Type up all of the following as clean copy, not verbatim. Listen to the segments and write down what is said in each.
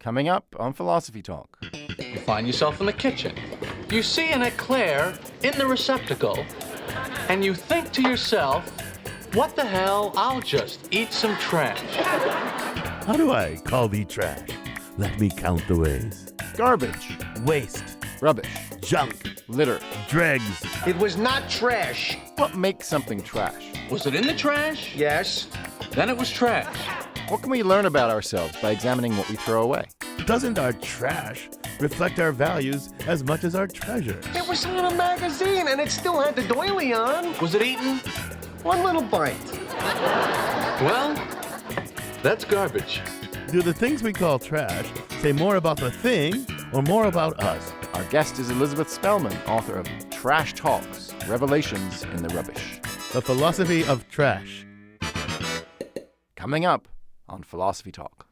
Coming up on Philosophy Talk. You find yourself in the kitchen. You see an eclair in the receptacle, and you think to yourself, what the hell, I'll just eat some trash. How do I call thee trash? Let me count the ways. Garbage. Waste. Rubbish. Junk. Litter. Dregs. It was not trash. What makes something trash? Was it in the trash? Yes. Then it was trash. What can we learn about ourselves by examining what we throw away? Doesn't our trash reflect our values as much as our treasure? It was in a magazine, and it still had the doily on. Was it eaten? One little bite. Well, that's garbage. Do the things we call trash say more about the thing or more about us? Our guest is Elizabeth Spelman, author of Trash Talks, Revelations in the Rubbish. The Philosophy of Trash. Coming up on Philosophy Talk.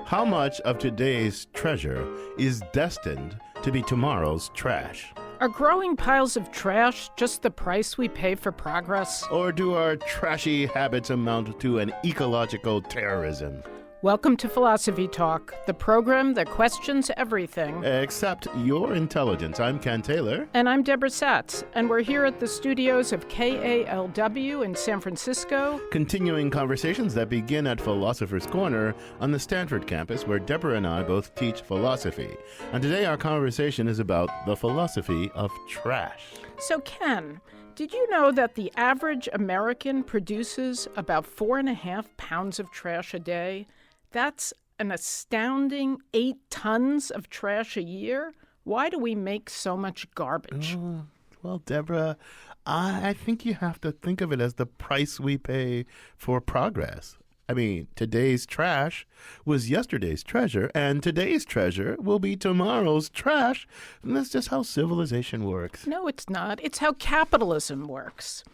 How much of today's treasure is destined to be tomorrow's trash? Are growing piles of trash just the price we pay for progress? Or do our trashy habits amount to an ecological terrorism? Welcome to Philosophy Talk, the program that questions everything. Except your intelligence. I'm Ken Taylor. And I'm Deborah Satz, and we're here at the studios of KALW in San Francisco. Continuing conversations that begin at Philosophers Corner on the Stanford campus, where Deborah and I both teach philosophy. And today our conversation is about the philosophy of trash. So, Ken, did you know that the average American produces about 4.5 pounds of trash a day? That's an astounding 8 tons of trash a year. Why do we make so much garbage? Well, Deborah, I think you have to think of it as the price we pay for progress. I mean, today's trash was yesterday's treasure, and today's treasure will be tomorrow's trash. And that's just how civilization works. No, it's not. It's how capitalism works.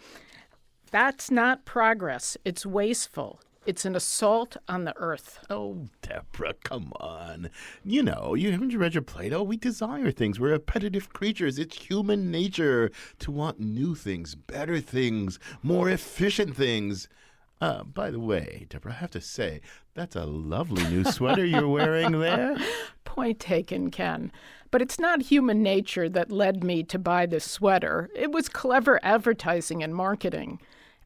That's not progress. It's wasteful. It's an assault on the earth. Oh, Deborah, come on. You know, haven't you read your Plato? We desire things. We're repetitive creatures. It's human nature to want new things, better things, more efficient things. By the way, Deborah, I have to say, that's a lovely new sweater you're wearing there. Point taken, Ken. But it's not human nature that led me to buy this sweater. It was clever advertising and marketing.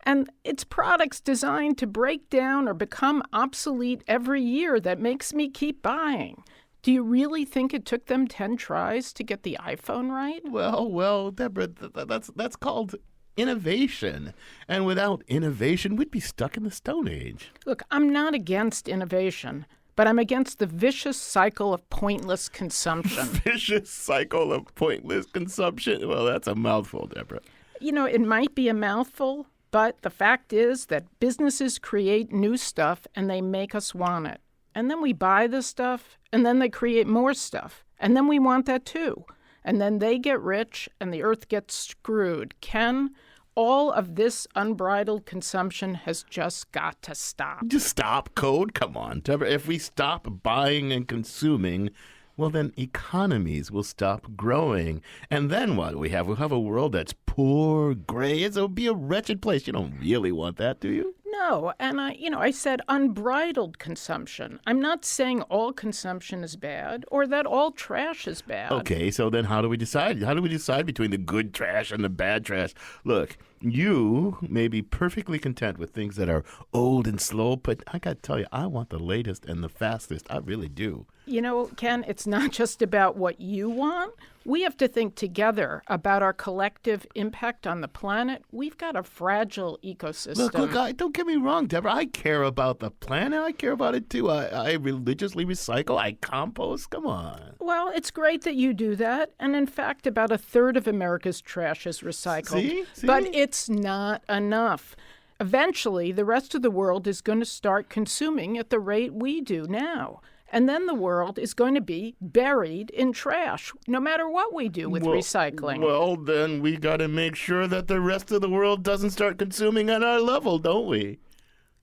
And it's products designed to break down or become obsolete every year that makes me keep buying. Do you really think it took them 10 tries to get the iPhone right? Well, Deborah, that's called innovation. And without innovation, we'd be stuck in the Stone Age. Look, I'm not against innovation, but I'm against the vicious cycle of pointless consumption. Vicious cycle of pointless consumption? Well, that's a mouthful, Deborah. You know, it might be a mouthful, but the fact is that businesses create new stuff and they make us want it. And then we buy the stuff, and then they create more stuff. And then we want that too. And then they get rich and the earth gets screwed. Ken, all of this unbridled consumption has just got to stop. Just stop, code? Come on, Deborah. If we stop buying and consuming, well, then economies will stop growing. And then what do we have? We'll have a world that's poor, gray. It'll be a wretched place. You don't really want that, do you? No, and I said unbridled consumption. I'm not saying all consumption is bad or that all trash is bad. Okay, so then how do we decide? How do we decide between the good trash and the bad trash? Look, you may be perfectly content with things that are old and slow, but I got to tell you, I want the latest and the fastest. I really do. You know, Ken, it's not just about what you want. We have to think together about our collective impact on the planet. We've got a fragile ecosystem. Look, don't get me wrong, Deborah. I care about the planet. I care about it, too. I religiously recycle. I compost. Come on. Well, it's great that you do that. And in fact, about a third of America's trash is recycled. See? But it's not enough. Eventually, the rest of the world is going to start consuming at the rate we do now. And then the world is going to be buried in trash, no matter what we do with recycling. Well, then we got to make sure that the rest of the world doesn't start consuming at our level, don't we?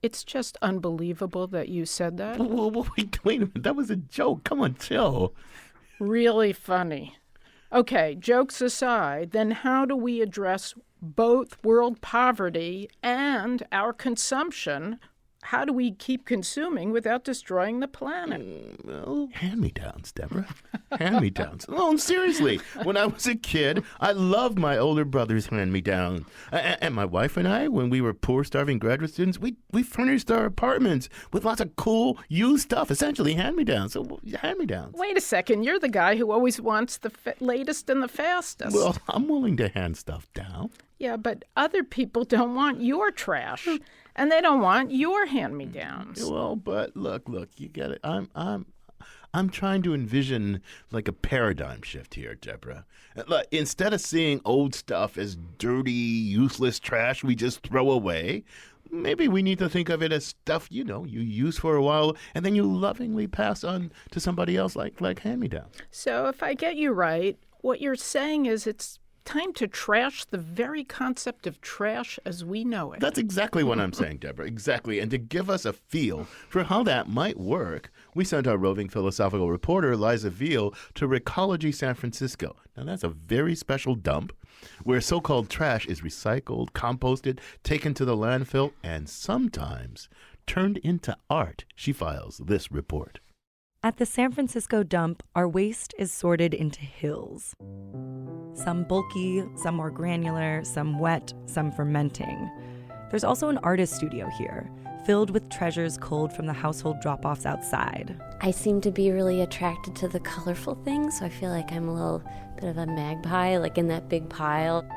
It's just unbelievable that you said that. Wait a minute. That was a joke. Come on, chill. Really funny. Okay, jokes aside, then how do we address both world poverty and our consumption, how do we keep consuming without destroying the planet? Well, hand-me-downs, Deborah. Hand-me-downs. No, seriously. When I was a kid, I loved my older brother's hand-me-down. And my wife and I, when we were poor, starving graduate students, we furnished our apartments with lots of cool, used stuff, essentially hand-me-downs. So, hand-me-downs. Wait a second. You're the guy who always wants the latest and the fastest. Well, I'm willing to hand stuff down. Yeah, but other people don't want your trash, and they don't want your hand-me-downs. Well, but look, you get it. I'm trying to envision like a paradigm shift here, Deborah. Like, instead of seeing old stuff as dirty, useless trash we just throw away, maybe we need to think of it as stuff, you use for a while and then you lovingly pass on to somebody else like hand-me-downs. So if I get you right, what you're saying is it's time to trash the very concept of trash as we know it. That's exactly what I'm saying, Deborah. Exactly. And to give us a feel for how that might work, we sent our roving philosophical reporter, Liza Veal, to Recology San Francisco. Now, that's a very special dump where so-called trash is recycled, composted, taken to the landfill, and sometimes turned into art. She files this report. At the San Francisco dump, our waste is sorted into hills. Some bulky, some more granular, some wet, some fermenting. There's also an artist studio here, filled with treasures culled from the household drop-offs outside. I seem to be really attracted to the colorful things, so I feel like I'm a little bit of a magpie, like in that big pile.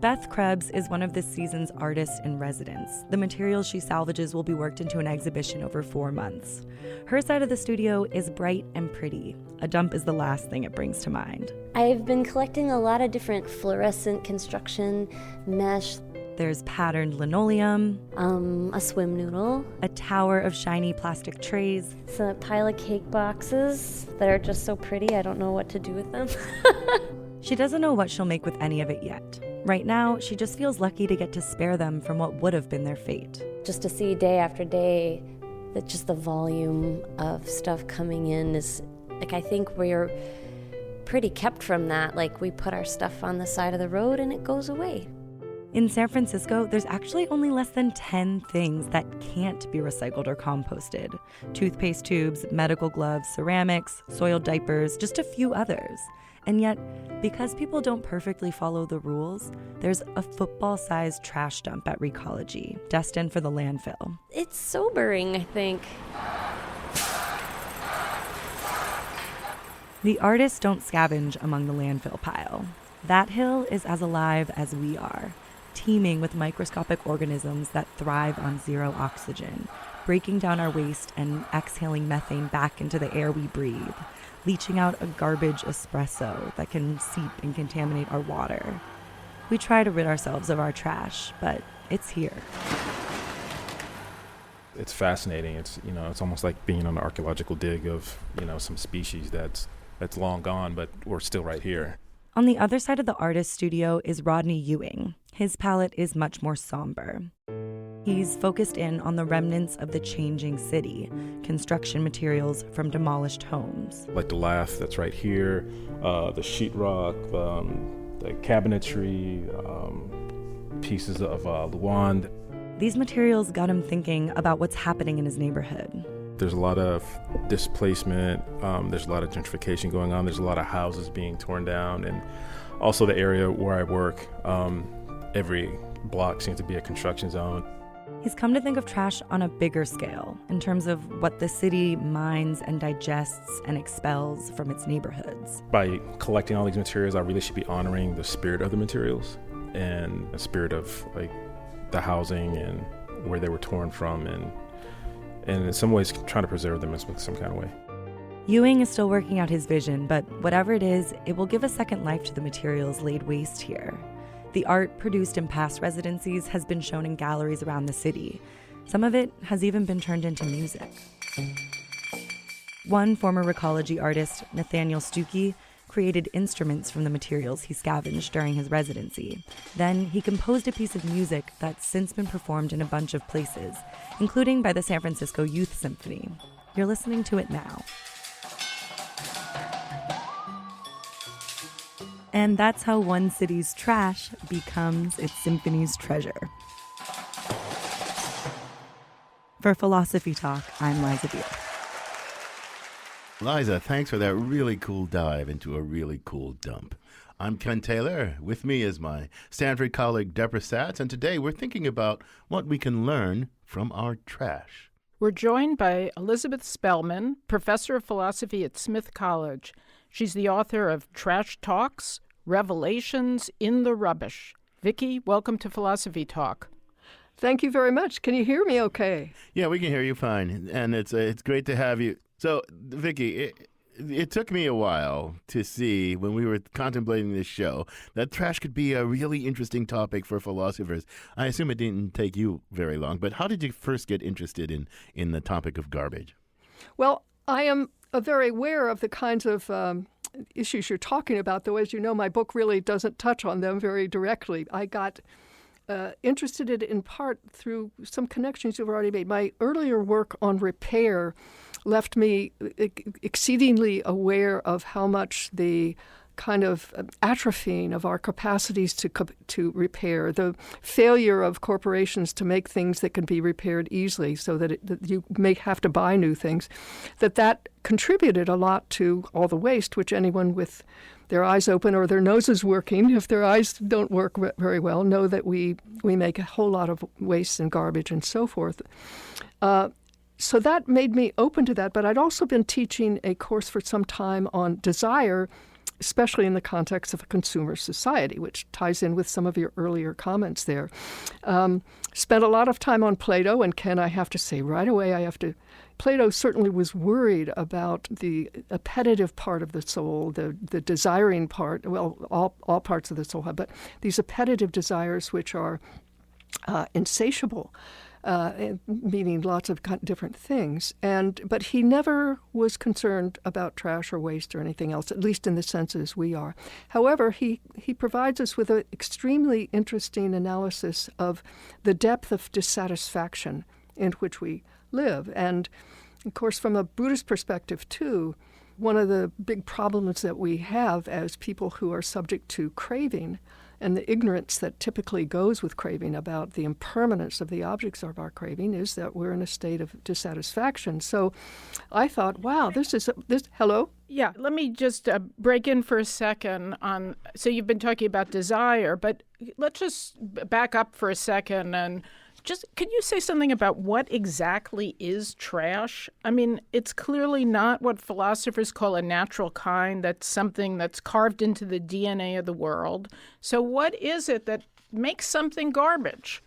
Beth Krebs is one of this season's artists in residence. The materials she salvages will be worked into an exhibition over 4 months. Her side of the studio is bright and pretty. A dump is the last thing it brings to mind. I've been collecting a lot of different fluorescent construction mesh. There's patterned linoleum, A swim noodle, a tower of shiny plastic trays, a pile of cake boxes that are just so pretty I don't know what to do with them. She doesn't know what she'll make with any of it yet. Right now, she just feels lucky to get to spare them from what would have been their fate. Just to see day after day that just the volume of stuff coming in is, like, I think we're pretty kept from that. Like, we put our stuff on the side of the road and it goes away. In San Francisco, there's actually only less than 10 things that can't be recycled or composted. Toothpaste tubes, medical gloves, ceramics, soiled diapers, just a few others. And yet, because people don't perfectly follow the rules, there's a football-sized trash dump at Recology, destined for the landfill. It's sobering, I think. The artists don't scavenge among the landfill pile. That hill is as alive as we are, teeming with microscopic organisms that thrive on zero oxygen, breaking down our waste and exhaling methane back into the air we breathe, leaching out a garbage espresso that can seep and contaminate our water. We try to rid ourselves of our trash, but it's here. It's fascinating. It's almost like being on an archaeological dig of, some species that's long gone, but we're still right here. On the other side of the artist studio is Rodney Ewing. His palette is much more somber. He's focused in on the remnants of the changing city, construction materials from demolished homes. Like the lath that's right here, the sheetrock, the cabinetry, pieces of Luan. These materials got him thinking about what's happening in his neighborhood. There's a lot of displacement, there's a lot of gentrification going on, there's a lot of houses being torn down, and also the area where I work, every block seems to be a construction zone. He's come to think of trash on a bigger scale, in terms of what the city mines and digests and expels from its neighborhoods. By collecting all these materials, I really should be honoring the spirit of the materials and the spirit of the housing and where they were torn from, and in some ways trying to preserve them in some kind of way. Ewing is still working out his vision, but whatever it is, it will give a second life to the materials laid waste here. The art produced in past residencies has been shown in galleries around the city. Some of it has even been turned into music. One former Recology artist, Nathaniel Stuckey, created instruments from the materials he scavenged during his residency. Then he composed a piece of music that's since been performed in a bunch of places, including by the San Francisco Youth Symphony. You're listening to it now. And that's how one city's trash becomes its symphony's treasure. For Philosophy Talk, I'm Liza Beer. Liza, thanks for that really cool dive into a really cool dump. I'm Ken Taylor. With me is my Stanford colleague, Deborah Satz, and today we're thinking about what we can learn from our trash. We're joined by Elizabeth Spelman, professor of philosophy at Smith College. She's the author of Trash Talks, Revelations in the Rubbish. Vicki, welcome to Philosophy Talk. Thank you very much. Can you hear me okay? Yeah, we can hear you fine, and it's great to have you. So, Vicki, it took me a while to see, when we were contemplating this show, that trash could be a really interesting topic for philosophers. I assume it didn't take you very long, but how did you first get interested in the topic of garbage? Well, I am very aware of the kinds of issues you're talking about, though, as you know, my book really doesn't touch on them very directly. I got interested in it in part through some connections you've already made. My earlier work on repair left me exceedingly aware of how much the kind of atrophying of our capacities to repair, the failure of corporations to make things that can be repaired easily so that you may have to buy new things, that contributed a lot to all the waste, which anyone with their eyes open or their noses working, if their eyes don't work very well, know that we make a whole lot of waste and garbage and so forth. So that made me open to that, but I'd also been teaching a course for some time on desire, especially in the context of a consumer society, which ties in with some of your earlier comments there. Spent a lot of time on Plato, and Ken, I have to say right away, Plato certainly was worried about the appetitive part of the soul, the desiring part, well, all parts of the soul have, but these appetitive desires which are insatiable, meaning lots of different things. But he never was concerned about trash or waste or anything else, at least in the senses we are. However, he provides us with an extremely interesting analysis of the depth of dissatisfaction in which we live. And, of course, from a Buddhist perspective, too, one of the big problems that we have as people who are subject to craving and the ignorance that typically goes with craving about the impermanence of the objects of our craving is that we're in a state of dissatisfaction. So I thought, wow, hello? Yeah, let me just break in for a second on, so you've been talking about desire, but let's just back up for a second and can you say something about what exactly is trash? I mean, it's clearly not what philosophers call a natural kind. That's something that's carved into the DNA of the world. So what is it that makes something garbage?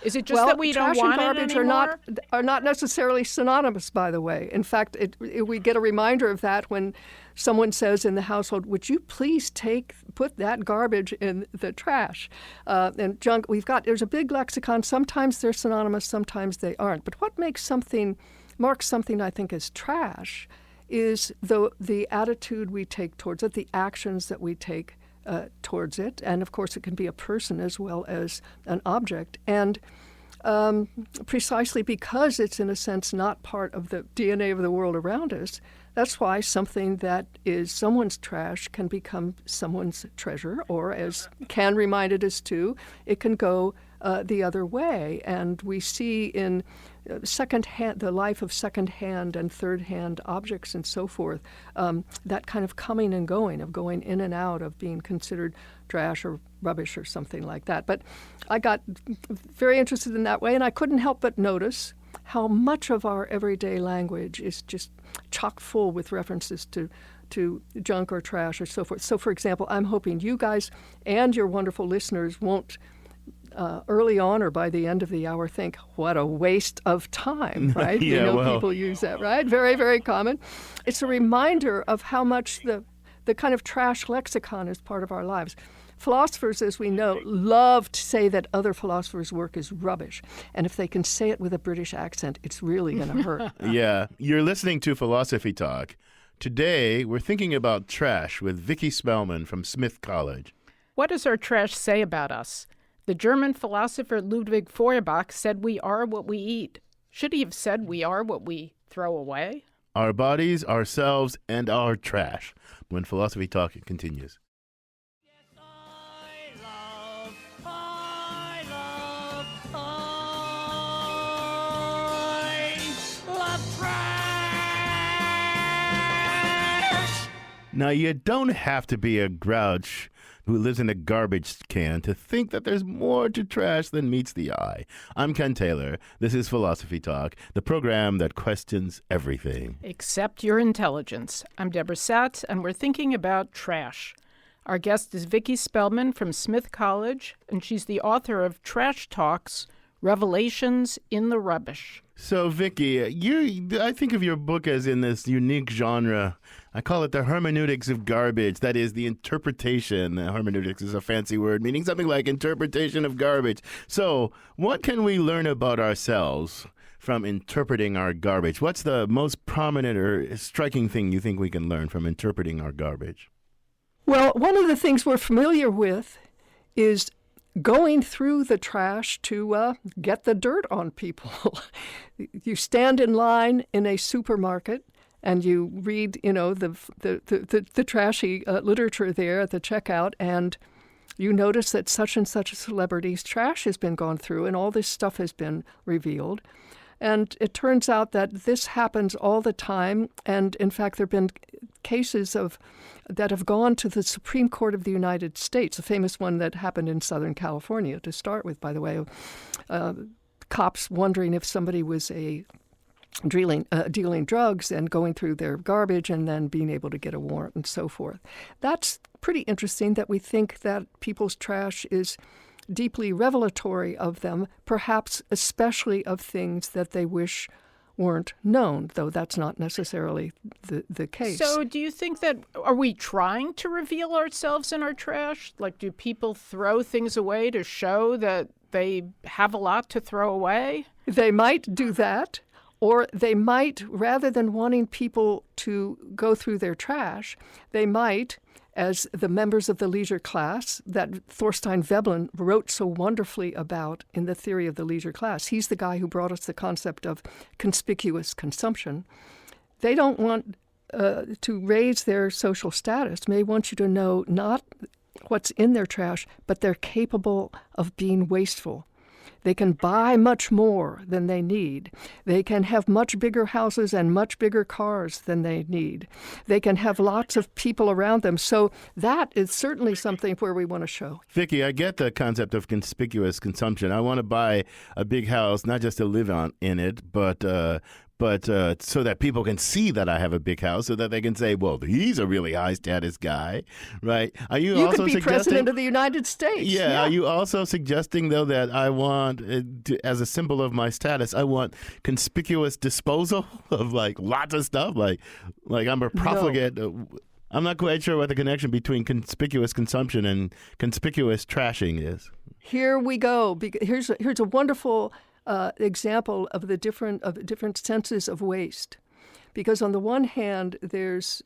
Is it just that we don't want trash and it garbage anymore? are not necessarily synonymous, by the way. In fact, we get a reminder of that when someone says in the household, "Would you please put that garbage in the trash?" And junk. There's a big lexicon. Sometimes they're synonymous, sometimes they aren't. But what marks something, I think, as trash, is the attitude we take towards it, the actions that we take towards it. And of course, it can be a person as well as an object. And precisely because it's, in a sense, not part of the DNA of the world around us, that's why something that is someone's trash can become someone's treasure, or, as Ken reminded us too, it can go the other way. And we see in the life of second-hand and third-hand objects and so forth, that kind of coming and going, of going in and out, of being considered trash or rubbish or something like that. But I got very interested in that way, and I couldn't help but notice how much of our everyday language is just chock full with references to junk or trash or so forth. So, for example, I'm hoping you guys and your wonderful listeners won't early on or by the end of the hour think, what a waste of time, right? Yeah, people use that, right? Very, very common. It's a reminder of how much the kind of trash lexicon is part of our lives. Philosophers, as we know, love to say that other philosophers' work is rubbish. And if they can say it with a British accent, it's really going to hurt. Yeah. You're listening to Philosophy Talk. Today, we're thinking about trash with Vicki Spelman from Smith College. What does our trash say about us? The German philosopher Ludwig Feuerbach said we are what we eat. Should he have said we are what we throw away? Our bodies, ourselves, and our trash. When Philosophy Talk continues. Now, you don't have to be a grouch who lives in a garbage can to think that there's more to trash than meets the eye. I'm Ken Taylor. This is Philosophy Talk, the program that questions everything. Except your intelligence. I'm Deborah Satz, and we're thinking about trash. Our guest is Vicki Spelman from Smith College, and she's the author of Trash Talks, Revelations in the Rubbish. So, Vicki, I think of your book as in this unique genre. I call it the hermeneutics of garbage. That is, the interpretation. Hermeneutics is a fancy word meaning something like interpretation of garbage. So, what can we learn about ourselves from interpreting our garbage? What's the most prominent or striking thing you think we can learn from interpreting our garbage? Well, one of the things we're familiar with is going through the trash to get the dirt on people. You stand in line in a supermarket and you read, the trashy literature there at the checkout, and you notice that such and such a celebrity's trash has been gone through and all this stuff has been revealed. And it turns out that this happens all the time. And in fact, there have been cases that have gone to the Supreme Court of the United States, a famous one that happened in Southern California to start with, by the way. Cops wondering if somebody was dealing drugs and going through their garbage and then being able to get a warrant and so forth. That's pretty interesting that we think that people's trash is deeply revelatory of them, perhaps especially of things that they wish weren't known, though that's not necessarily the case. So do you think that, are we trying to reveal ourselves in our trash? Like, do people throw things away to show that they have a lot to throw away? They might do that, or they might, rather than wanting people to go through their trash, they might, as the members of the leisure class that Thorstein Veblen wrote so wonderfully about in The Theory of the Leisure Class. He's the guy who brought us the concept of conspicuous consumption. They don't want to raise their social status. They want you to know not what's in their trash, but they're capable of being wasteful. They can buy much more than they need. They can have much bigger houses and much bigger cars than they need. They can have lots of people around them. So that is certainly something where we want to show. Vicki, I get the concept of conspicuous consumption. I want to buy a big house, not just to live in it, but so that people can see that I have a big house, so that they can say, well, he's a really high status guy, right? Are you also could be president of the United States. Yeah. Are you also suggesting, though, that I want, as a symbol of my status, I want conspicuous disposal of lots of stuff? Like I'm a profligate. No. I'm not quite sure what the connection between conspicuous consumption and conspicuous trashing is. Here we go. Here's a wonderful example of the different senses of waste, because on the one hand there's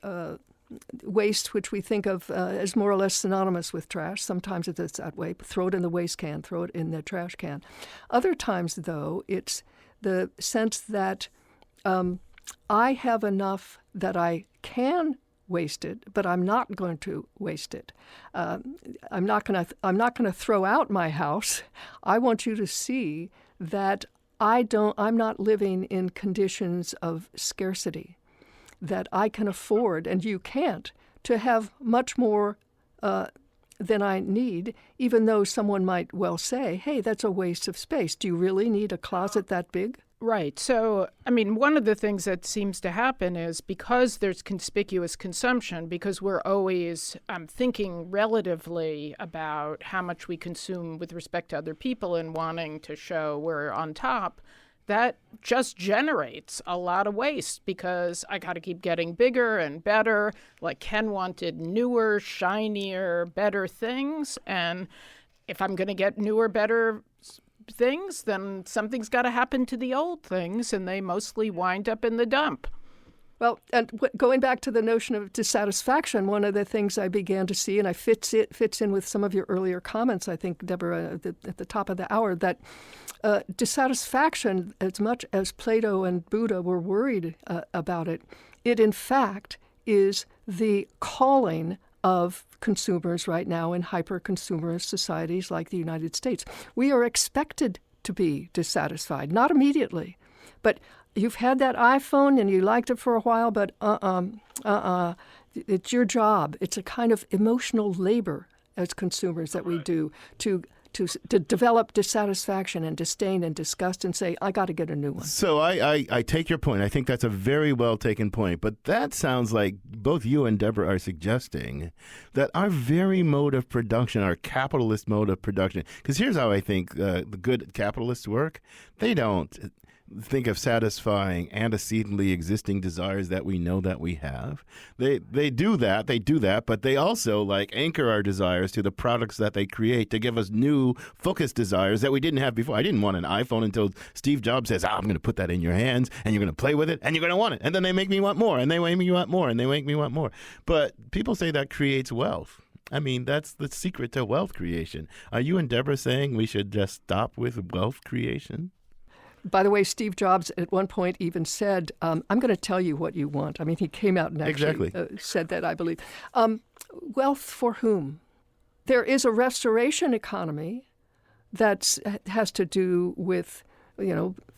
waste which we think of as more or less synonymous with trash. Sometimes it's that way. Throw it in the waste can, throw it in the trash can. Other times, though, it's the sense that I have enough that I can waste it, but I'm not going to waste it. I'm not going to throw out my house. I want you to see that I'm not living in conditions of scarcity, that I can afford, and you can't, to have much more than I need, even though someone might well say, hey, that's a waste of space. Do you really need a closet that big? Right. So, one of the things that seems to happen is because there's conspicuous consumption, because we're always thinking relatively about how much we consume with respect to other people and wanting to show we're on top, that just generates a lot of waste because I got to keep getting bigger and better. Like Ken wanted newer, shinier, better things. And if I'm going to get newer, better things, then something's got to happen to the old things, and they mostly wind up in the dump. Well, and going back to the notion of dissatisfaction, one of the things I began to see, and it fits in with some of your earlier comments, I think, Deborah, at the top of the hour, that dissatisfaction, as much as Plato and Buddha were worried about it, it in fact is the calling of consumers right now in hyper-consumerist societies like the United States. We are expected to be dissatisfied, not immediately, but you've had that iPhone and you liked it for a while, but it's your job. It's a kind of emotional labor as consumers that we do to develop dissatisfaction and disdain and disgust and say, I got to get a new one. So I take your point. I think that's a very well taken point. But that sounds like both you and Deborah are suggesting that our very mode of production, our capitalist mode of production, because here's how I think the good capitalists work. They don't think of satisfying antecedently existing desires that we know that we have. They do that, but they also anchor our desires to the products that they create to give us new focused desires that we didn't have before. I didn't want an iPhone until Steve Jobs says, I'm going to put that in your hands and you're going to play with it and you're going to want it. And then they make me want more and they make me want more and they make me want more. But people say that creates wealth. I mean, that's the secret to wealth creation. Are you and Deborah saying we should just stop with wealth creation? By the way, Steve Jobs at one point even said, I'm going to tell you what you want. I mean, he came out and actually said that, I believe. Wealth for whom? There is a restoration economy that has to do with,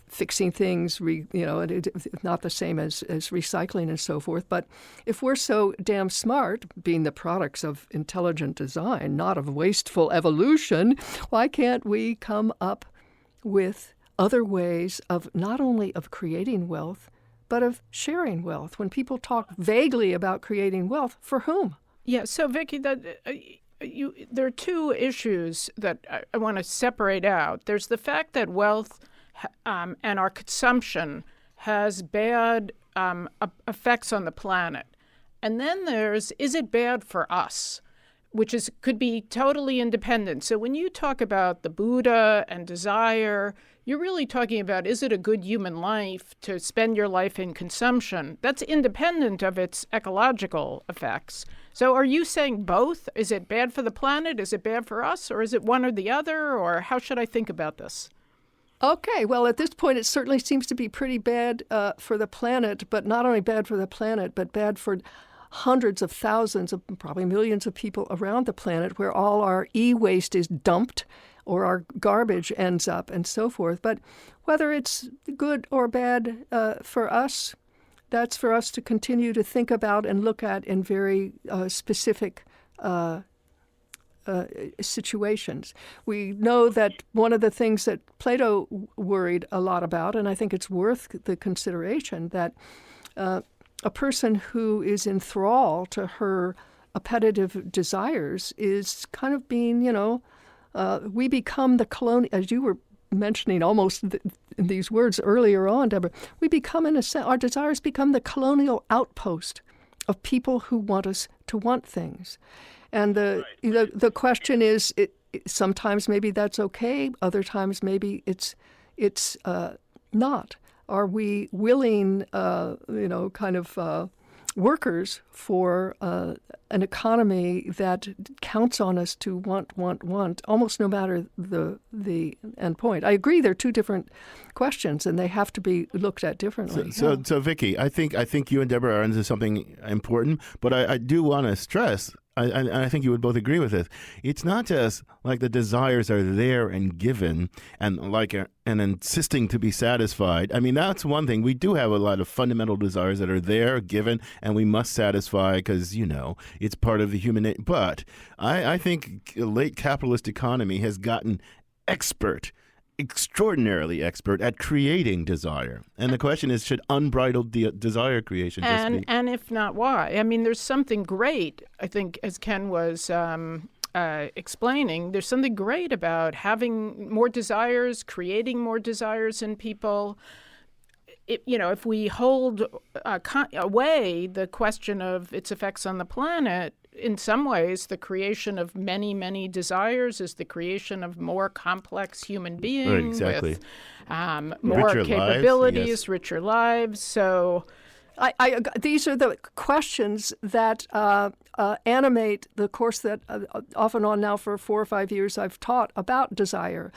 fixing things, not the same as recycling and so forth. But if we're so damn smart, being the products of intelligent design, not of wasteful evolution, why can't we come up with other ways of not only of creating wealth, but of sharing wealth? When people talk vaguely about creating wealth, for whom? Yeah, so Vicki, there are two issues that I want to separate out. There's the fact that wealth and our consumption has bad effects on the planet. And then is it bad for us? Which could be totally independent. So when you talk about the Buddha and desire, you're really talking about, is it a good human life to spend your life in consumption? That's independent of its ecological effects. So are you saying both? Is it bad for the planet? Is it bad for us? Or is it one or the other? Or how should I think about this? Okay, well, at this point, it certainly seems to be pretty bad for the planet, but not only bad for the planet, but bad for hundreds of thousands of probably millions of people around the planet where all our e-waste is dumped or our garbage ends up and so forth. But whether it's good or bad for us, that's for us to continue to think about and look at in very specific situations. We know that one of the things that Plato worried a lot about, and I think it's worth the consideration, that a person who is in thrall to her appetitive desires is kind of being, we become the colonial, as you were mentioning almost in these words earlier on, Deborah, we become, in a sense, our desires become the colonial outpost of people who want us to want things. And the question is, sometimes maybe that's okay, other times maybe it's not. Are we willing, workers for an economy that counts on us to want, almost no matter the end point? I agree they're two different questions, and they have to be looked at differently. So Vicki, I think you and Deborah are into something important, but I do want to stress, I think you would both agree with this. It's not just like the desires are there and given and and insisting to be satisfied. I mean, that's one thing. We do have a lot of fundamental desires that are there, given, and we must satisfy because, it's part of the human nature. But I think a late capitalist economy has gotten extraordinarily expert at creating desire. And the question is, should unbridled desire creation just be? And if not, why? I mean, there's something great, I think, as Ken was explaining, there's something great about having more desires, creating more desires in people. If we hold away the question of its effects on the planet, in some ways, the creation of many, many desires is the creation of more complex human beings with more richer capabilities, lives, yes. Richer lives. So these are the questions that animate the course that off and on now for 4 or 5 years I've taught about desire.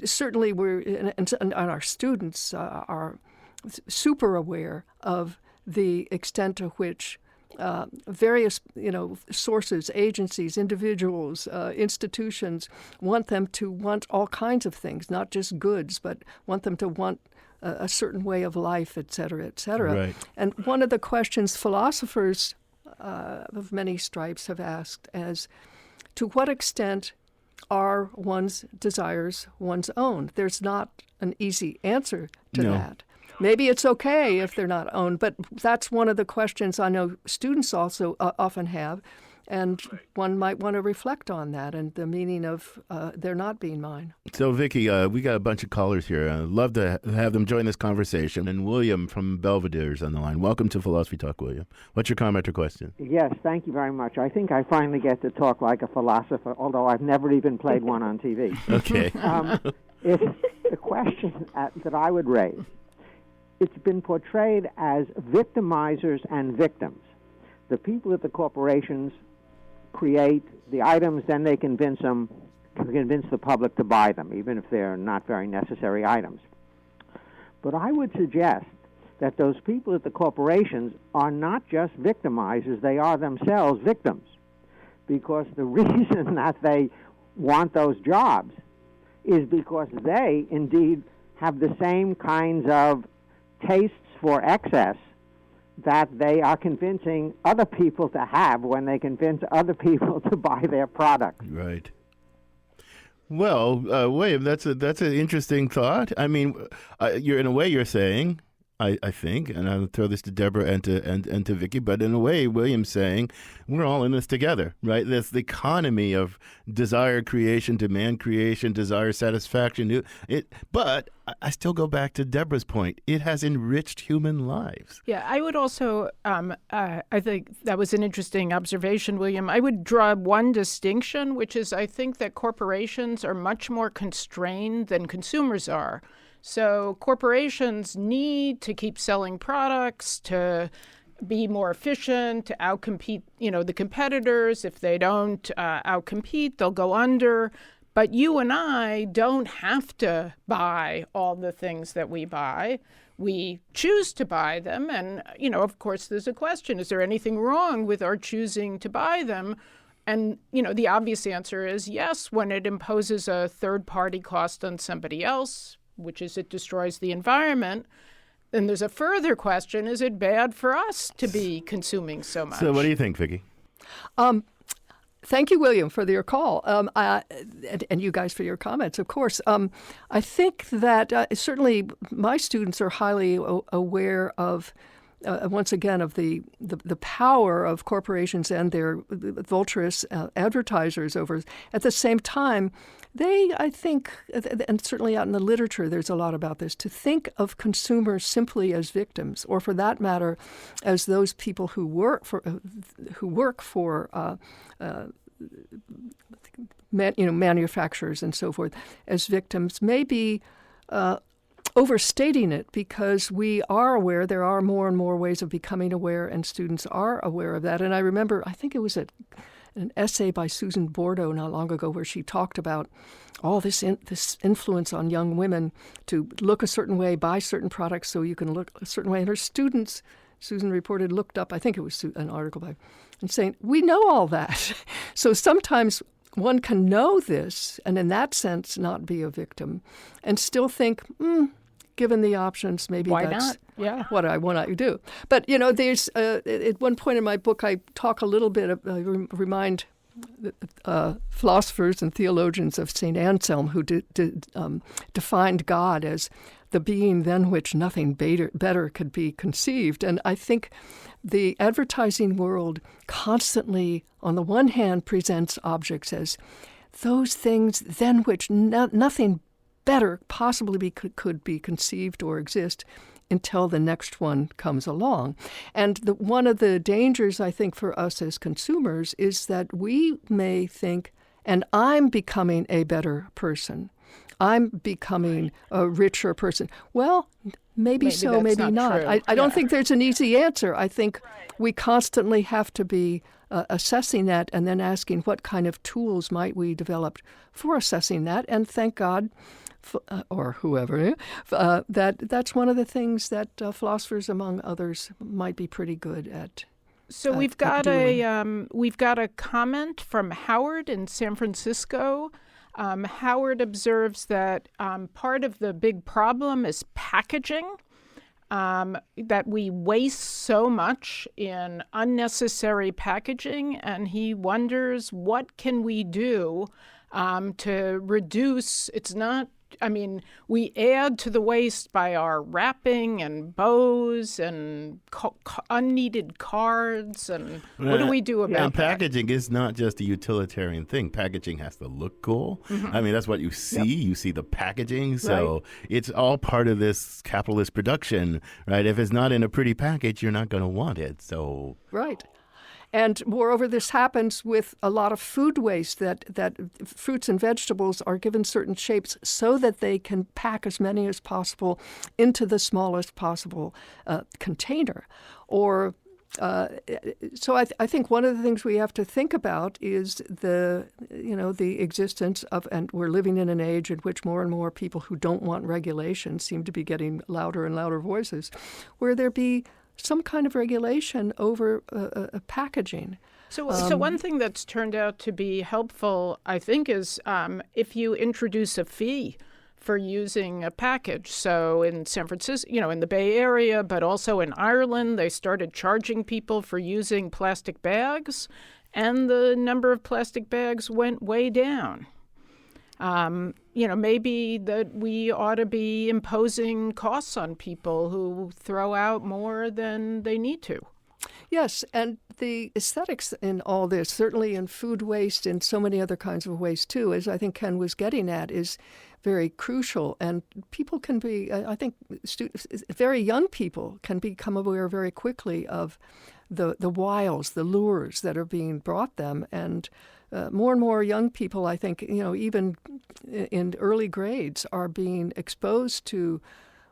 Certainly we're, and our students are super aware of the extent to which various, sources, agencies, individuals, institutions want them to want all kinds of things, not just goods, but want them to want a certain way of life, et cetera, et cetera. Right. And one of the questions philosophers of many stripes have asked is, to what extent are one's desires one's own? There's not an easy answer to that. Maybe it's okay if they're not owned, but that's one of the questions I know students also often have, and one might want to reflect on that and the meaning of they're not being mine. So, Vicki, we got a bunch of callers here. I'd love to have them join this conversation. And William from Belvedere is on the line. Welcome to Philosophy Talk, William. What's your comment or question? Yes, thank you very much. I think I finally get to talk like a philosopher, although I've never even played one on TV. Okay. It's the question that I would raise. It's been portrayed as victimizers and victims. The people at the corporations create the items, then they convince the public to buy them, even if they're not very necessary items. But I would suggest that those people at the corporations are not just victimizers, they are themselves victims. Because the reason that they want those jobs is because they indeed have the same kinds of tastes for excess that they are convincing other people to have when they convince other people to buy their product. Right. Well, William, that's an interesting thought. I mean, you're saying, I think, and I'll throw this to Deborah and to Vicki, but in a way, William's saying we're all in this together, right? That's the economy of desire creation, demand creation, desire satisfaction. But I still go back to Deborah's point. It has enriched human lives. Yeah, I would also, I think that was an interesting observation, William. I would draw one distinction, which is I think that corporations are much more constrained than consumers are. So corporations need to keep selling products to be more efficient, to outcompete, the competitors. If they don't outcompete, they'll go under. But you and I don't have to buy all the things that we buy. We choose to buy them. And, of course, there's a question. Is there anything wrong with our choosing to buy them? And, the obvious answer is yes, when it imposes a third-party cost on somebody else, which is it destroys the environment. Then there's a further question, is it bad for us to be consuming so much? So what do you think, Vicki? Thank you, William, for your call, and you guys for your comments, of course. I think that certainly my students are highly aware of, once again, of the power of corporations and their vulturous advertisers over. At the same time, I think, and certainly out in the literature, there's a lot about this, to think of consumers simply as victims, or for that matter, as those people who work for manufacturers and so forth as victims, may be overstating it, because we are aware there are more and more ways of becoming aware, and students are aware of that. And I remember, I think it was an essay by Susan Bordeaux not long ago where she talked about all this influence on young women to look a certain way, buy certain products so you can look a certain way. And her students, Susan reported, looked up, I think it was an article by, and saying, we know all that. So sometimes one can know this and in that sense not be a victim and still think, given the options, maybe Why that's not? Yeah. what I want to do. But, there's at one point in my book, I talk a little bit, remind philosophers and theologians of St. Anselm, who defined God as the being than which nothing better could be conceived. And I think the advertising world constantly, on the one hand, presents objects as those things than which nothing better possibly could be conceived or exist until the next one comes along. And one of the dangers, I think, for us as consumers is that we may think, and I'm becoming a better person. I'm becoming a richer person. Well, maybe so, maybe not. I don't think there's an easy answer. I think we constantly have to be assessing that and then asking what kind of tools might we develop for assessing that. And thank God, or whoever, that's one of the things that philosophers, among others, might be pretty good at So we've got a comment from Howard in San Francisco. Howard observes that part of the big problem is packaging. That we waste so much in unnecessary packaging, and he wonders what can we do to reduce. We add to the waste by our wrapping and bows and unneeded cards, and what do we do about and that? packaging is not just a utilitarian thing. Packaging has to look cool. I mean, that's what you see. Yep. You see the packaging. So it's all part of this capitalist production, right? If it's not in a pretty package, you're not going to want it. So Right. And moreover, this happens with a lot of food waste, that fruits and vegetables are given certain shapes so that they can pack as many as possible into the smallest possible container. So I think one of the things we have to think about is the existence of, and we're living in an age in which more and more people who don't want regulation seem to be getting louder and louder voices, where there be some kind of regulation over packaging. So one thing that's turned out to be helpful, I think, is if you introduce a fee for using a package. So in San Francisco, in the Bay Area, but also in Ireland, they started charging people for using plastic bags, and the number of plastic bags went way down. Maybe that we ought to be imposing costs on people who throw out more than they need to. Yes, and the aesthetics in all this, certainly in food waste and so many other kinds of waste too, as I think Ken was getting at, is very crucial. And people can be, I think, very young people can become aware very quickly of the wiles, the lures that are being brought them. And more and more young people, I think, even in early grades, are being exposed to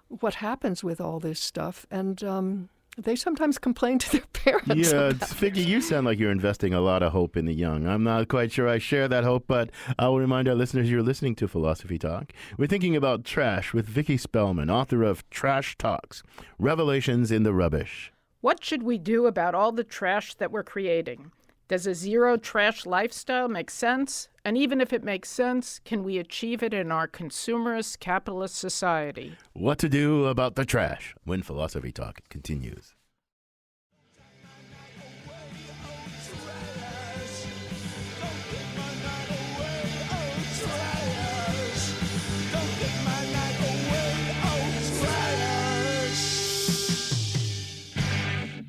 what happens with all this stuff. And they sometimes complain to their parents. Yeah, about Vicky, it. you sound like you're investing a lot of hope in the young. I'm not quite sure I share that hope, but I will remind our listeners you're listening to Philosophy Talk. We're thinking about trash with Vicky Spelman, author of Trash Talks, Revelations in the Rubbish. What should we do about all the trash that we're creating? Does a zero trash lifestyle make sense? And even if it makes sense, can we achieve it in our consumerist capitalist society? What to do about the trash when Philosophy Talk continues.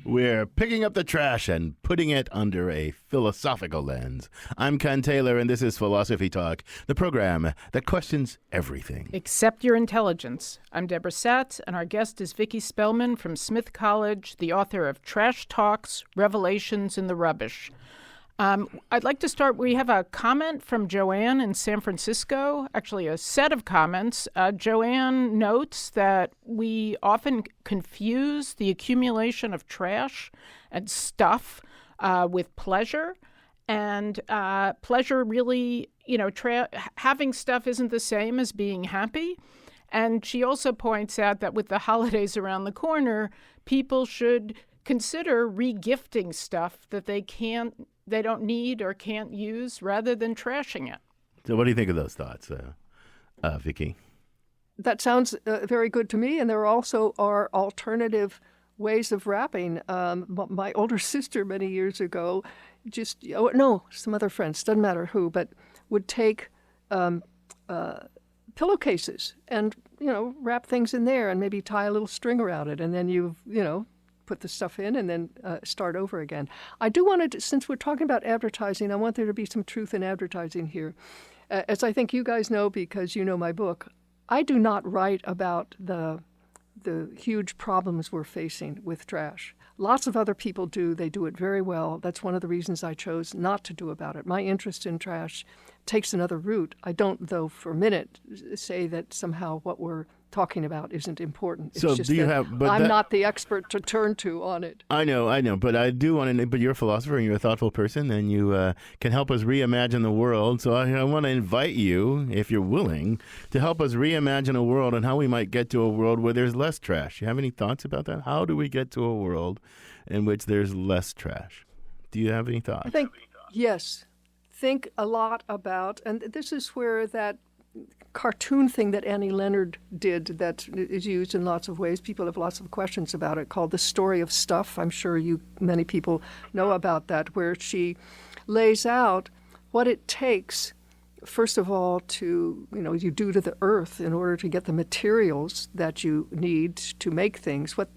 We're picking up the trash and putting it under a philosophical lens. I'm Ken Taylor, and this is Philosophy Talk, the program that questions everything. Except your intelligence. I'm Deborah Satz, and our guest is Vicky Spelman from Smith College, the author of Trash Talks, Revelations in the Rubbish. I'd like to start. We have a comment from Joanne in San Francisco, actually a set of comments. Joanne notes that we often confuse the accumulation of trash and stuff with pleasure. And pleasure really, having stuff isn't the same as being happy. And she also points out that with the holidays around the corner, people should consider regifting stuff that they don't need or can't use rather than trashing it. So what do you think of those thoughts, Vicky? That sounds very good to me. And there also are alternative ways of wrapping. My older sister many years ago some other friends, doesn't matter who, but would take pillowcases and, wrap things in there and maybe tie a little string around it. And then put the stuff in and then start over again. I do want to, since we're talking about advertising, I want there to be some truth in advertising here. As I think you guys know, because you know my book, I do not write about the huge problems we're facing with trash. Lots of other people do. They do it very well. That's one of the reasons I chose not to do about it. My interest in trash takes another route. I don't, though, for a minute say that somehow what we're talking about isn't important. It's So just do you that have? But I'm not the expert to turn to on it. I know, but I do want to know, but you're a philosopher and you're a thoughtful person and you can help us reimagine the world. So I want to invite you, if you're willing, to help us reimagine a world and how we might get to a world where there's less trash. You have any thoughts about that? How do we get to a world in which there's less trash? Do you have any thoughts? I think, yes. Think a lot about, and this is where that cartoon thing that Annie Leonard did that is used in lots of ways. People have lots of questions about it, called The Story of Stuff. I'm sure many people know about that, where she lays out what it takes, first of all, you do to the earth in order to get the materials that you need to make things, what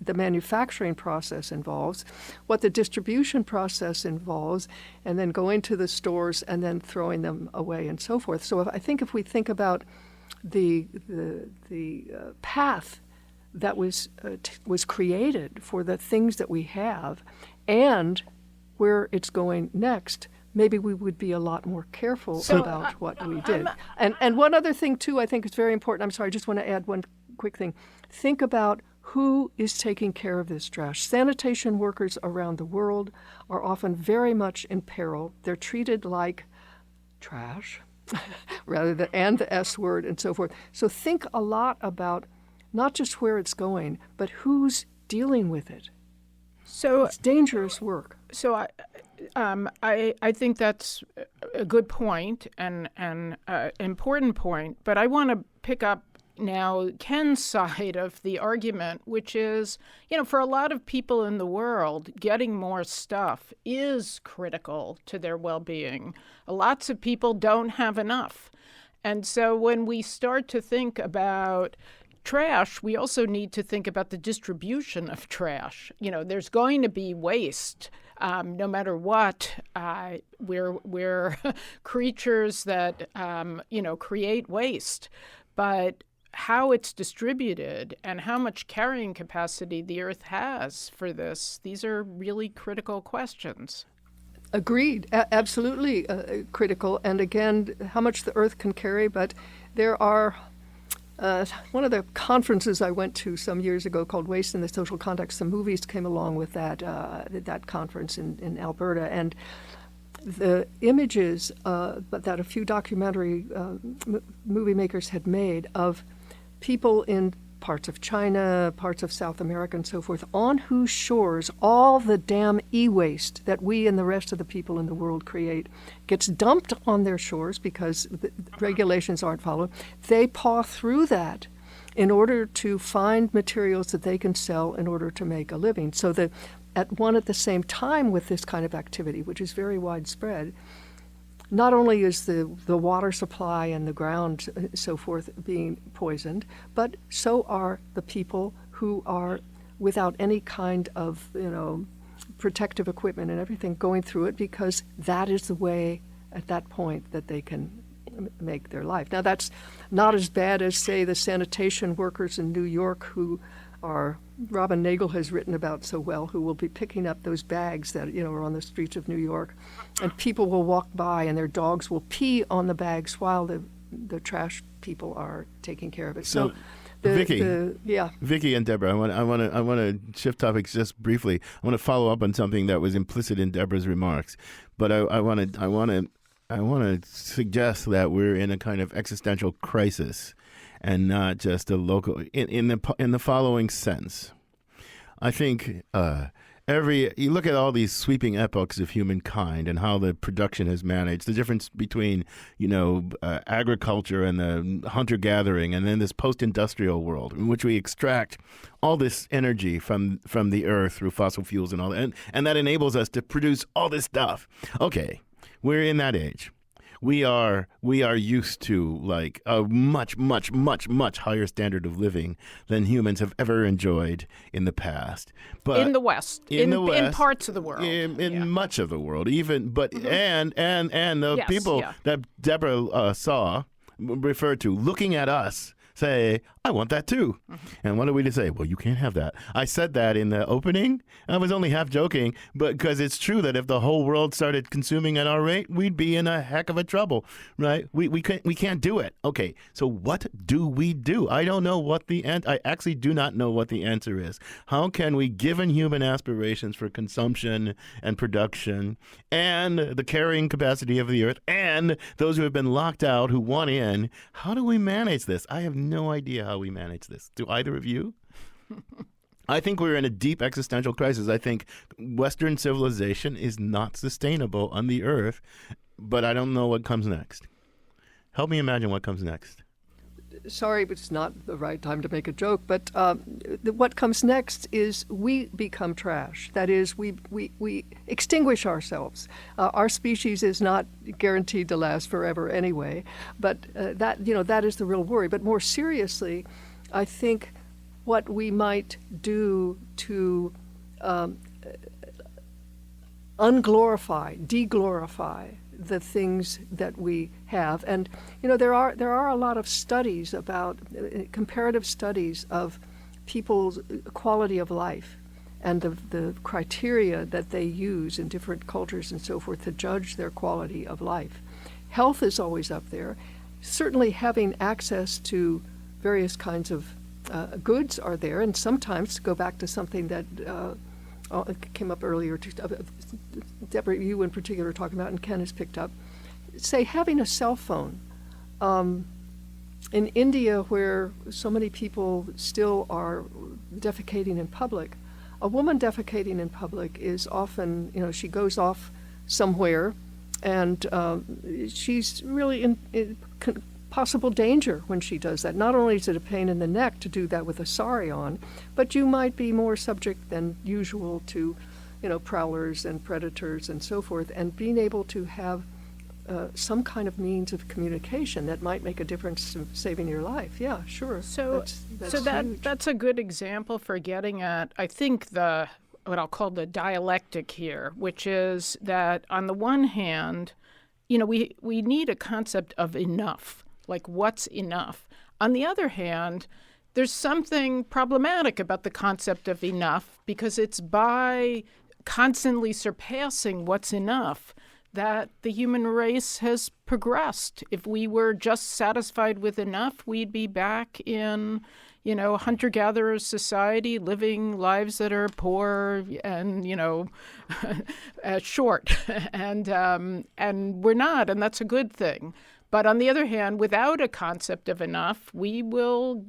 the manufacturing process involves, what the distribution process involves, and then going to the stores and then throwing them away and so forth. So I think if we think about the path that was created for the things that we have and where it's going next, maybe we would be a lot more careful about what we did. And one other thing, too, I think is very important. I'm sorry, I just want to add one quick thing. Think about who is taking care of this trash. Sanitation workers around the world are often very much in peril. They're treated like trash, rather than, and the S word and so forth. So think a lot about not just where it's going, but who's dealing with it. So it's dangerous work. So I think that's a good point and important point, but I want to pick up now Ken's side of the argument, which is, for a lot of people in the world, getting more stuff is critical to their well-being. Lots of people don't have enough. And so when we start to think about trash, we also need to think about the distribution of trash. There's going to be waste. No matter what, we're creatures that, create waste. But how it's distributed and how much carrying capacity the Earth has for this, these are really critical questions. Agreed. Absolutely critical. And again, how much the Earth can carry. But there are one of the conferences I went to some years ago called Waste in the Social Context. Some movies came along with that conference in Alberta. And the images that a few documentary movie makers had made of people in parts of China, parts of South America, and so forth, on whose shores all the damn e-waste that we and the rest of the people in the world create gets dumped on their shores because the regulations aren't followed. They paw through that in order to find materials that they can sell in order to make a living. So that at the same time with this kind of activity, which is very widespread, not only is the water supply and the ground, so forth, being poisoned, but so are the people who are without any kind of, protective equipment and everything going through it, because that is the way at that point that they can make their life. Now, that's not as bad as, say, the sanitation workers in New York who Robin Nagel has written about so well, who will be picking up those bags that are on the streets of New York, and people will walk by and their dogs will pee on the bags while the trash people are taking care of it. So Vicky and Deborah, I want to shift topics just briefly. I want to follow up on something that was implicit in Deborah's remarks, but I want to suggest that we're in a kind of existential crisis, and not just a local. In the following sense, I think you look at all these sweeping epochs of humankind and how the production has managed, the difference between agriculture and the hunter-gathering, and then this post-industrial world in which we extract all this energy from the earth through fossil fuels and all that, and that enables us to produce all this stuff. Okay, we're in that age. We are used to like a much, much, much, much higher standard of living than humans have ever enjoyed in the past. But in the West, in parts of the world, in much of the world, even. But and the people that Deborah referred to, looking at us say, I want that too. And what are we to say? Well, you can't have that. I said that in the opening. I was only half joking, but because it's true that if the whole world started consuming at our rate, we'd be in a heck of a trouble, right? We can't do it. Okay, so what do we do? I don't know what I actually do not know what the answer is. How can we, given human aspirations for consumption and production and the carrying capacity of the earth and those who have been locked out who want in, how do we manage this? I have no idea how we manage this. Do either of you? I think we're in a deep existential crisis. I think Western civilization is not sustainable on the earth, but I don't know what comes next. Help me imagine what comes next. Sorry, but it's not the right time to make a joke, but what comes next is we become trash. That is, we extinguish ourselves. Our species is not guaranteed to last forever anyway, but that is the real worry. But more seriously, I think what we might do to unglorify, deglorify the things that we have. And there are a lot of studies about comparative studies of people's quality of life and the criteria that they use in different cultures and so forth to judge their quality of life. Health is always up there. Certainly having access to various kinds of goods are there, and sometimes, to go back to something that came up earlier, Deborah, you in particular talking about, and Ken has picked up, say having a cell phone. In India, where so many people still are defecating in public, a woman defecating in public is often, she goes off somewhere, and she's really in possible danger when she does that. Not only is it a pain in the neck to do that with a sari on, but you might be more subject than usual to, prowlers and predators and so forth. And being able to have some kind of means of communication that might make a difference in saving your life. Yeah, sure. So that's a good example for getting at, I think, what I'll call the dialectic here, which is that on the one hand, we need a concept of enough. Like, what's enough? On the other hand, there's something problematic about the concept of enough, because it's by constantly surpassing what's enough that the human race has progressed. If we were just satisfied with enough, we'd be back in, hunter-gatherer society, living lives that are poor and, short. And we're not, and that's a good thing. But on the other hand, without a concept of enough, we will,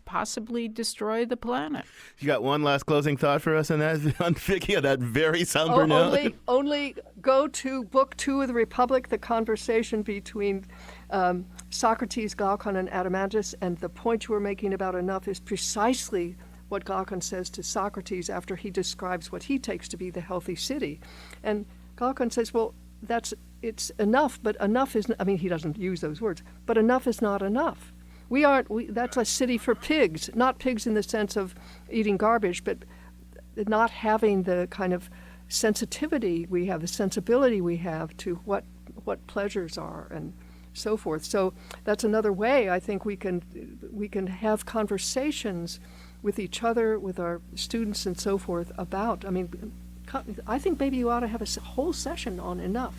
possibly destroy the planet. You got one last closing thought for us on that, Vicky, on that very somber note? Only go to Book 2 of the Republic, the conversation between Socrates, Glaucon, and Adeimantus, and the point you were making about enough is precisely what Glaucon says to Socrates after he describes what he takes to be the healthy city. And Glaucon says, well, it's enough, but enough is, he doesn't use those words, but enough is not enough. That's a city for pigs, not pigs in the sense of eating garbage, but not having the kind of sensitivity we have, the sensibility we have to what pleasures are and so forth. So that's another way I think we can have conversations with each other, with our students and so forth about, I think maybe you ought to have a whole session on enough.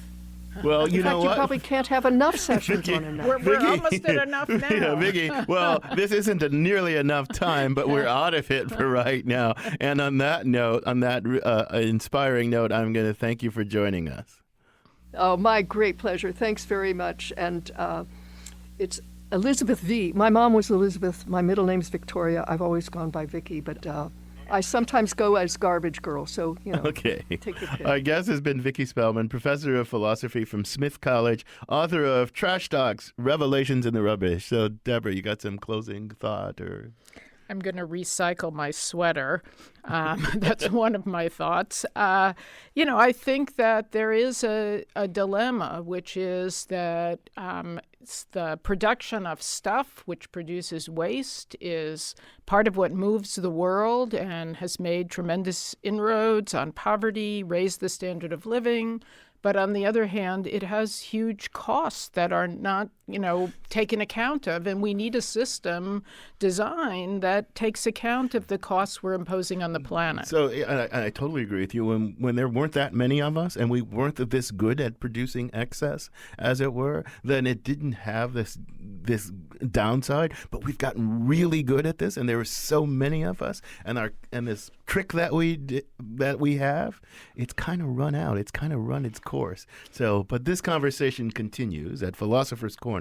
Well, In fact, you probably can't have enough sessions Vicky, on enough. We're almost at enough now. Yeah, Vicky, well, this isn't nearly enough time, but we're out of it for right now. And on that note, inspiring note, I'm going to thank you for joining us. Oh, my great pleasure. Thanks very much. And it's Elizabeth V. My mom was Elizabeth. My middle name's Victoria. I've always gone by Vicky, but I sometimes go as Garbage Girl, so, Okay. Take your pick. Our guest has been Vicky Spelman, professor of philosophy from Smith College, author of Trash Talks, Revelations in the Rubbish. So, Deborah, you got some closing thought or... I'm going to recycle my sweater. That's one of my thoughts. I think that there is a dilemma, which is that the production of stuff, which produces waste, is part of what moves the world and has made tremendous inroads on poverty, raised the standard of living. But on the other hand, it has huge costs that are not, taken account of. And we need a system design that takes account of the costs we're imposing on the planet. So I totally agree with you. When there weren't that many of us and we weren't this good at producing excess, as it were, then it didn't have this downside. But we've gotten really good at this, and there were so many of us, and this trick that we have, it's kind of run out. It's kind of run its course. So, but this conversation continues at Philosophers Corner,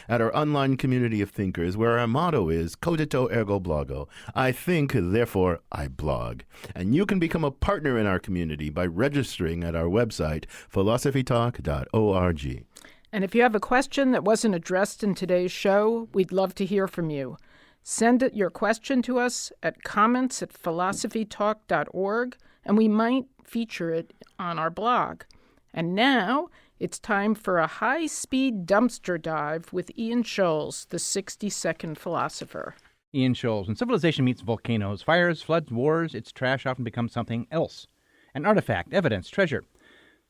at our online community of thinkers, where our motto is cogito ergo blogo. I think, therefore I blog. And you can become a partner in our community by registering at our website, philosophytalk.org. And if you have a question that wasn't addressed in today's show, we'd love to hear from you. Send your question to us at comments@philosophytalk.org, and we might feature it on our blog. And now it's time for a high-speed dumpster dive with Ian Scholes, the 60-second philosopher. Ian Scholes. When civilization meets volcanoes, fires, floods, wars, its trash often becomes something else. An artifact, evidence, treasure.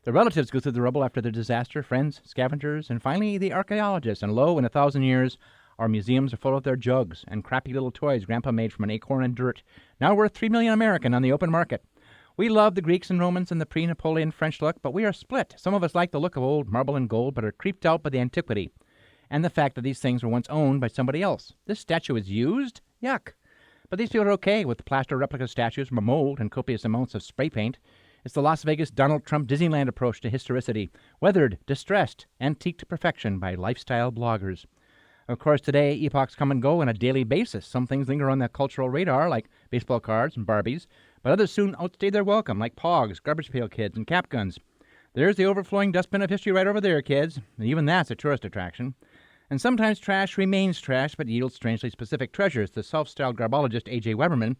The relatives go through the rubble after the disaster, friends, scavengers, and finally the archaeologists. And lo, in 1,000 years, our museums are full of their jugs and crappy little toys Grandpa made from an acorn and dirt, now worth $3 million American on the open market. We love the Greeks and Romans and the pre-Napoleon French look, but we are split. Some of us like the look of old marble and gold, but are creeped out by the antiquity and the fact that these things were once owned by somebody else. This statue is used? Yuck. But these people are okay with plaster replica statues from a mold and copious amounts of spray paint. It's the Las Vegas Donald Trump Disneyland approach to historicity, weathered, distressed, antique to perfection by lifestyle bloggers. Of course, today, epochs come and go on a daily basis. Some things linger on the cultural radar, like baseball cards and Barbies, but others soon outstay their welcome, like Pogs, Garbage Pail Kids, and Cap Guns. There's the overflowing dustbin of history right over there, kids. And even that's a tourist attraction. And sometimes trash remains trash, but yields strangely specific treasures. The self-styled garbologist A.J. Weberman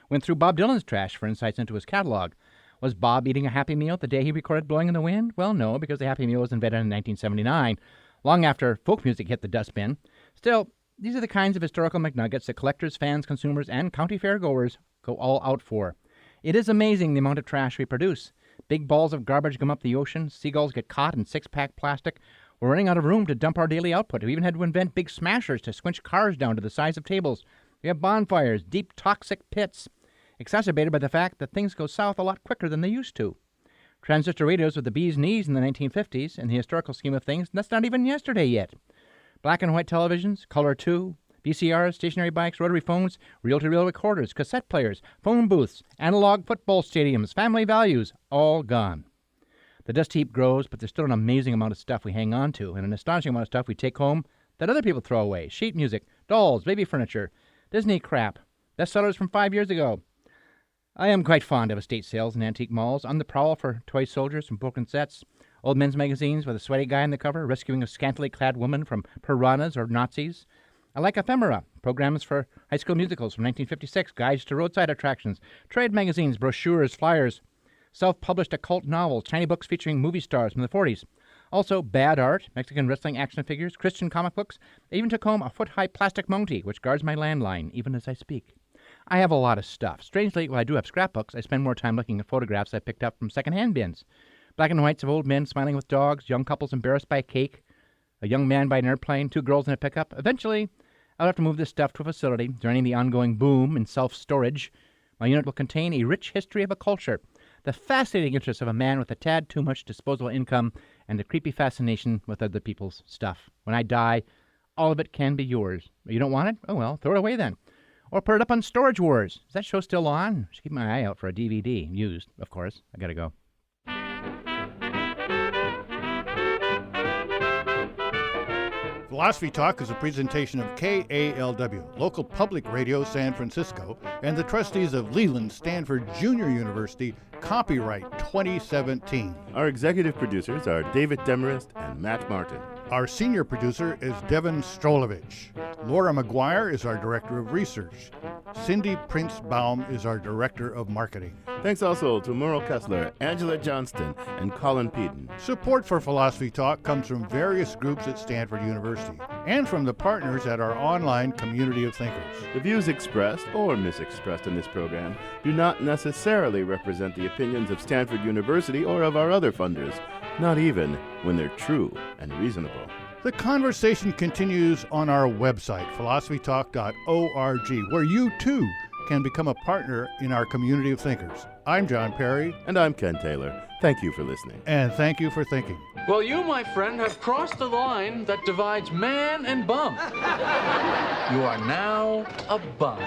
went through Bob Dylan's trash for insights into his catalog. Was Bob eating a Happy Meal the day he recorded Blowing in the Wind? Well, no, because the Happy Meal was invented in 1979, long after folk music hit the dustbin. Still, these are the kinds of historical McNuggets that collectors, fans, consumers, and county fair goers go all out for. It is amazing the amount of trash we produce. Big balls of garbage come up the ocean. Seagulls get caught in six-pack plastic. We're running out of room to dump our daily output. We even had to invent big smashers to squinch cars down to the size of tables. We have bonfires, deep toxic pits, exacerbated by the fact that things go south a lot quicker than they used to. Transistor radios with the bee's knees in the 1950s. In the historical scheme of things, that's not even yesterday yet. Black and white televisions, color 2, VCRs, stationary bikes, rotary phones, reel-to-reel recorders, cassette players, phone booths, analog football stadiums, family values, all gone. The dust heap grows, but there's still an amazing amount of stuff we hang on to, and an astonishing amount of stuff we take home that other people throw away. Sheet music, dolls, baby furniture, Disney crap, bestsellers from 5 years ago. I am quite fond of estate sales and antique malls, on the prowl for toy soldiers from broken sets, old men's magazines with a sweaty guy on the cover rescuing a scantily clad woman from piranhas or Nazis. I like ephemera, programs for high school musicals from 1956, guides to roadside attractions, trade magazines, brochures, flyers, self-published occult novels, tiny books featuring movie stars from the 40s. Also, bad art, Mexican wrestling action figures, Christian comic books. I even took home a foot-high plastic monkey, which guards my landline, even as I speak. I have a lot of stuff. Strangely, while I do have scrapbooks, I spend more time looking at photographs I picked up from second-hand bins. Black and whites of old men smiling with dogs, young couples embarrassed by a cake, a young man by an airplane, 2 girls in a pickup. Eventually, I'll have to move this stuff to a facility. During the ongoing boom in self-storage, my unit will contain a rich history of a culture, the fascinating interests of a man with a tad too much disposable income, and a creepy fascination with other people's stuff. When I die, all of it can be yours. You don't want it? Oh, well, throw it away then. Or put it up on Storage Wars. Is that show still on? Just keep my eye out for a DVD. Used, of course. I gotta go. Philosophy Talk is a presentation of KALW, local public radio San Francisco, and the trustees of Leland Stanford Junior University, copyright 2017. Our executive producers are David Demarest and Matt Martin. Our senior producer is Devin Strolovich. Laura McGuire is our Director of Research. Cindy Prince-Baum is our Director of Marketing. Thanks also to Merle Kessler, Angela Johnston, and Colin Peden. Support for Philosophy Talk comes from various groups at Stanford University and from the partners at our online community of thinkers. The views expressed or misexpressed in this program do not necessarily represent the opinions of Stanford University or of our other funders, not even when they're true and reasonable. The conversation continues on our website, philosophytalk.org, where you too can become a partner in our community of thinkers. I'm John Perry. And I'm Ken Taylor. Thank you for listening. And thank you for thinking. Well, you, my friend, have crossed the line that divides man and bum. You are now a bum.